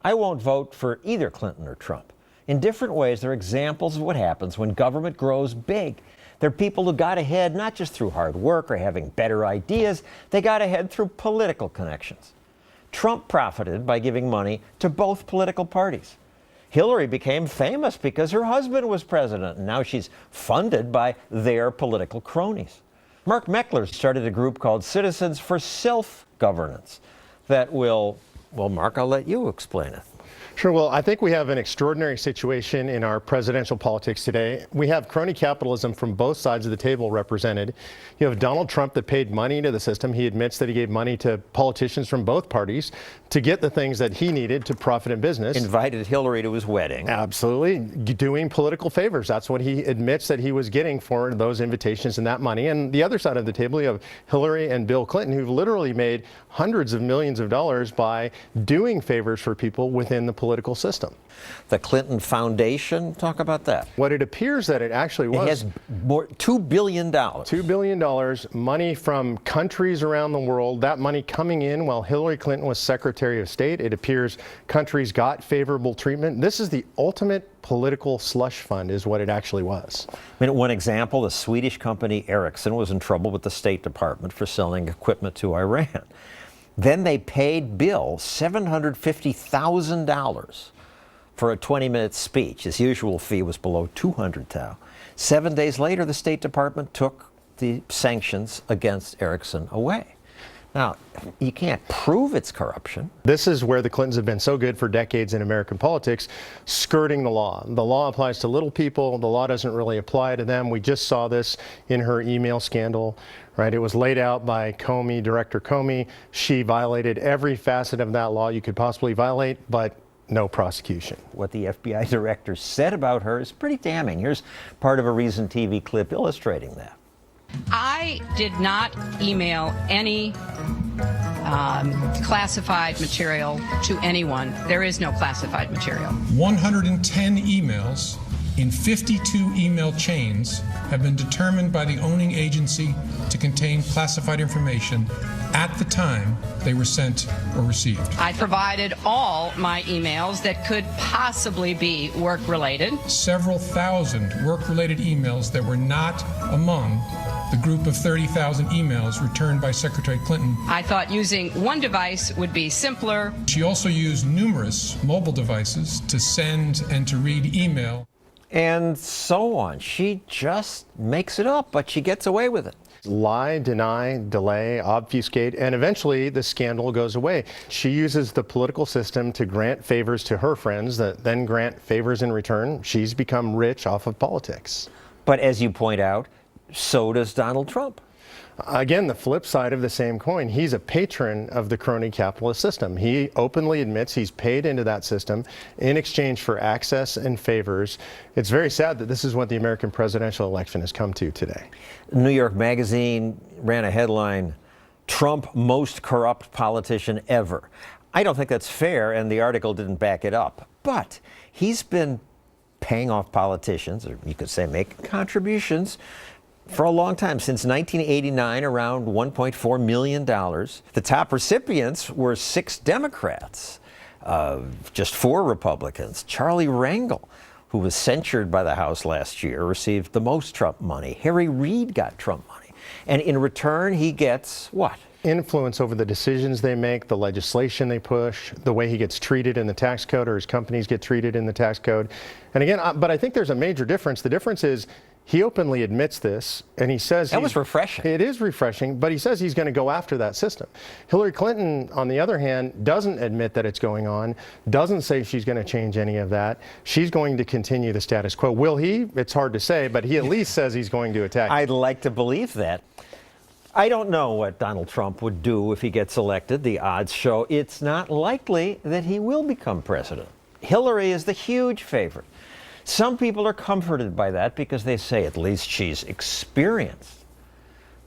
I won't vote for either Clinton or Trump. In different ways, they're examples of what happens when government grows big. They're people who got ahead not just through hard work or having better ideas, they got ahead through political connections. Trump profited by giving money to both political parties. Hillary became famous because her husband was president, and now she's funded by their political cronies. Mark Meckler started a group called Citizens for Self-Governance that will, well, Mark, I'll let you explain it. Sure. Well, I think we have an extraordinary situation in our presidential politics today. We have crony capitalism from both sides of the table represented. You have Donald Trump that paid money into the system. He admits that he gave money to politicians from both parties to get the things that he needed to profit in business. Invited Hillary to his wedding. Absolutely. Doing political favors. That's what he admits that he was getting for those invitations and that money. And the other side of the table, you have Hillary and Bill Clinton, who've literally made hundreds of millions of dollars by doing favors for people within the political system. The Clinton Foundation, talk about that. What it appears that it actually was. It has more, $2 billion. $2 billion, money from countries around the world, that money coming in while Hillary Clinton was Secretary of State. It appears countries got favorable treatment. This is the ultimate political slush fund is what it actually was. I mean, one example, the Swedish company Ericsson was in trouble with the State Department for selling equipment to Iran. Then they paid Bill $750,000 for a 20-minute speech. His usual fee was below $200,000. 7 days later, the State Department took the sanctions against Ericsson away. Now, you can't prove it's corruption. This is where the Clintons have been so good for decades in American politics, skirting the law. The law applies to little people. The law doesn't really apply to them. We just saw this in her email scandal, right? It was laid out by Comey, Director Comey. She violated every facet of that law you could possibly violate, but no prosecution. What the FBI director said about her is pretty damning. Here's part of a recent TV clip illustrating that. I did not email any classified material to anyone. There is no classified material. 110 emails in 52 email chains have been determined by the owning agency to contain classified information at the time they were sent or received. I provided all my emails that could possibly be work-related. Several thousand work-related emails that were not among the group of 30,000 emails returned by Secretary Clinton. I thought using one device would be simpler. She also used numerous mobile devices to send and to read email. And so on. She just makes it up, but she gets away with it. Lie, deny, delay, obfuscate, and eventually the scandal goes away. She uses the political system to grant favors to her friends that then grant favors in return. She's become rich off of politics. But as you point out, so does Donald Trump. Again, the flip side of the same coin. He's a patron of the crony capitalist system. He openly admits he's paid into that system in exchange for access and favors. It's very sad that this is what the American presidential election has come to today. New York Magazine ran a headline, "Trump most corrupt politician ever." I don't think that's fair, and the article didn't back it up. But he's been paying off politicians, or you could say making contributions, for a long time, since 1989, around $1.4 million. The top recipients were 6 Democrats, just 4 Republicans. Charlie Rangel, who was censured by the House last year, received the most Trump money. Harry Reid got Trump money. And in return, he gets what? Influence over the decisions they make, the legislation they push, the way he gets treated in the tax code or his companies get treated in the tax code. And again, but I think there's a major difference. The difference is he openly admits this, and he says that was refreshing. It is refreshing, but he says he's going to go after that system. Hillary Clinton, on the other hand, doesn't admit that it's going on, doesn't say she's going to change any of that. She's going to continue the status quo. Will he? It's hard to say, but he at least says he's going to attack. I'd like to believe that. I don't know what Donald Trump would do if he gets elected. The odds show it's not likely that he will become president. Hillary is the huge favorite. Some people are comforted by that because they say at least she's experienced.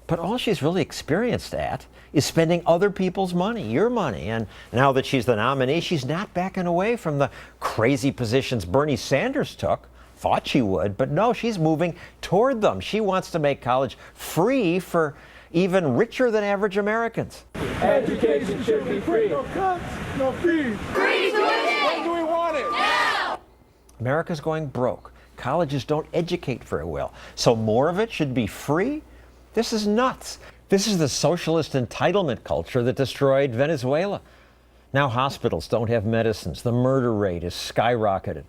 But all she's really experienced at is spending other people's money, your money. And now that she's the nominee, she's not backing away from the crazy positions Bernie Sanders took. Thought she would, but no, she's moving toward them. She wants to make college free for even richer than average Americans. Education should be free. No cuts, no fees. Free tuition! America's going broke. Colleges don't educate very well. So more of it should be free? This is nuts. This is the socialist entitlement culture that destroyed Venezuela. Now hospitals don't have medicines. The murder rate is skyrocketed.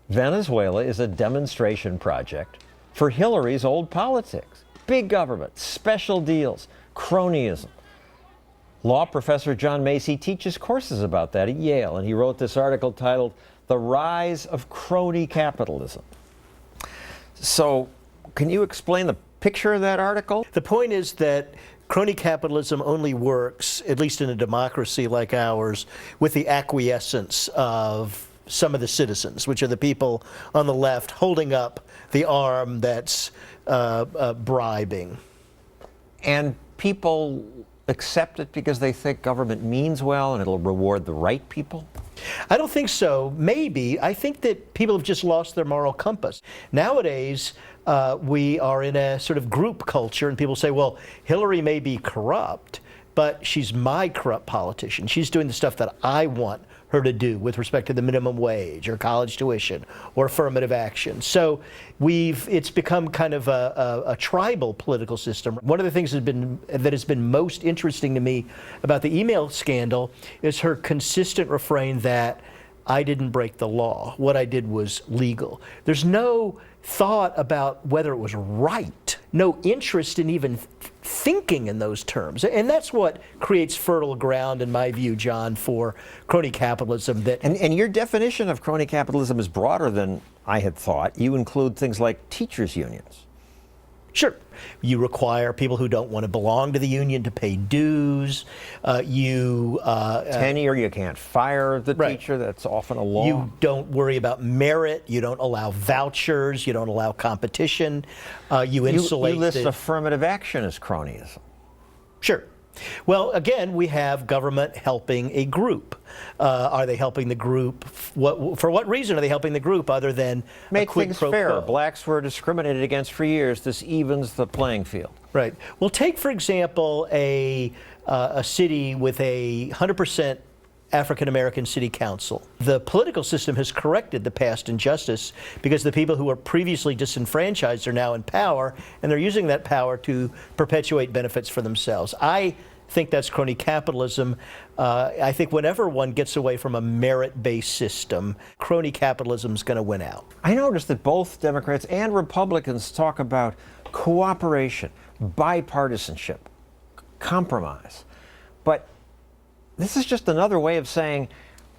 Venezuela is a demonstration project for Hillary's old politics. Big government, special deals, cronyism. Law professor John Macy teaches courses about that at Yale, and he wrote this article titled The Rise of Crony Capitalism. So, can you explain the picture of that article? The point is that crony capitalism only works, at least in a democracy like ours, with the acquiescence of some of the citizens, which are the people on the left holding up the arm that's bribing. And people accept it because they think government means well and it'll reward the right people? I don't think so. Maybe. I think that people have just lost their moral compass. Nowadays, we are in a sort of group culture, and people say, well, Hillary may be corrupt, but she's my corrupt politician. She's doing the stuff that I want her to do with respect to the minimum wage or college tuition or affirmative action. So it's become kind of a tribal political system. One of the things that has been most interesting to me about the email scandal is her consistent refrain that I didn't break the law. What I did was legal. There's no thought about whether it was right, no interest in even thinking in those terms. And that's what creates fertile ground, in my view, John, for crony capitalism. And your definition of crony capitalism is broader than I had thought. You include things like teachers' unions. Sure. You require people who don't want to belong to the union to pay dues. Tenure, you can't fire the teacher. That's often a law. You don't worry about merit. You don't allow vouchers. You don't allow competition. You insulate. You list affirmative action as cronyism. Sure. Well, again, we have government helping a group. Are they helping the group? For what reason are they helping the group other than make a quid things pro fair? quo? Blacks were discriminated against for years. This evens the playing field. Right. Well, take, for example, a city with 100% African-American city council. The political system has corrected the past injustice because the people who were previously disenfranchised are now in power, and they're using that power to perpetuate benefits for themselves. I think that's crony capitalism. I think whenever one gets away from a merit-based system, crony capitalism is going to win out. I noticed that both Democrats and Republicans talk about cooperation, bipartisanship, compromise. But this is just another way of saying,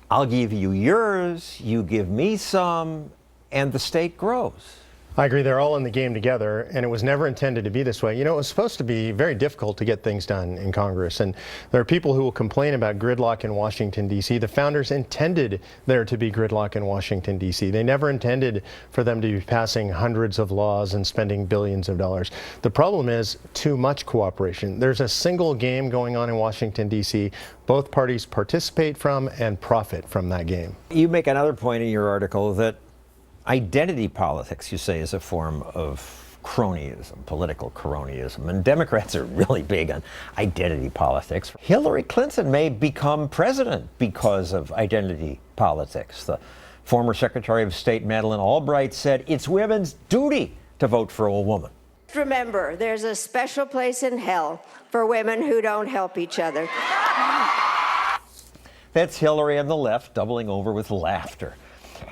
I'll give you yours, you give me some, and the state grows. I agree. They're all in the game together, and it was never intended to be this way. You know, it was supposed to be very difficult to get things done in Congress, and there are people who will complain about gridlock in Washington, D.C. The founders intended there to be gridlock in Washington, D.C. They never intended for them to be passing hundreds of laws and spending billions of dollars. The problem is too much cooperation. There's a single game going on in Washington, D.C. Both parties participate from and profit from that game. You make another point in your article that identity politics, you say, is a form of cronyism, political cronyism, and Democrats are really big on identity politics. Hillary Clinton may become president because of identity politics. The former Secretary of State Madeleine Albright said it's women's duty to vote for a woman. Remember, there's a special place in hell for women who don't help each other. That's Hillary on the left doubling over with laughter.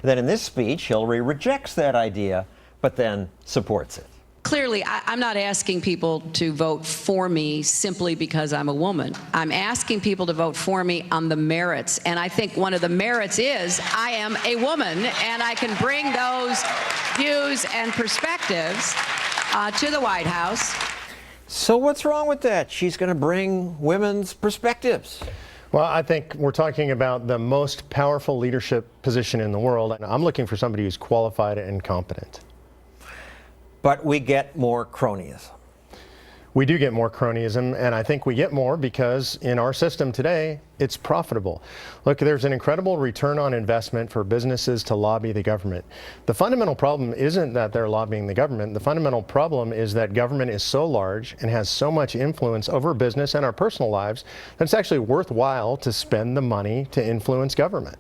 Then in this speech, Hillary rejects that idea, but then supports it. Clearly, I'm not asking people to vote for me simply because I'm a woman. I'm asking people to vote for me on the merits. And I think one of the merits is I am a woman, and I can bring those views and perspectives to the White House. So what's wrong with that? She's going to bring women's perspectives. Well, I think we're talking about the most powerful leadership position in the world, and I'm looking for somebody who's qualified and competent. But we get more cronyism. We do get more cronyism, and I think we get more because in our system today, it's profitable. Look, there's an incredible return on investment for businesses to lobby the government. The fundamental problem isn't that they're lobbying the government. The fundamental problem is that government is so large and has so much influence over business and our personal lives that it's actually worthwhile to spend the money to influence government.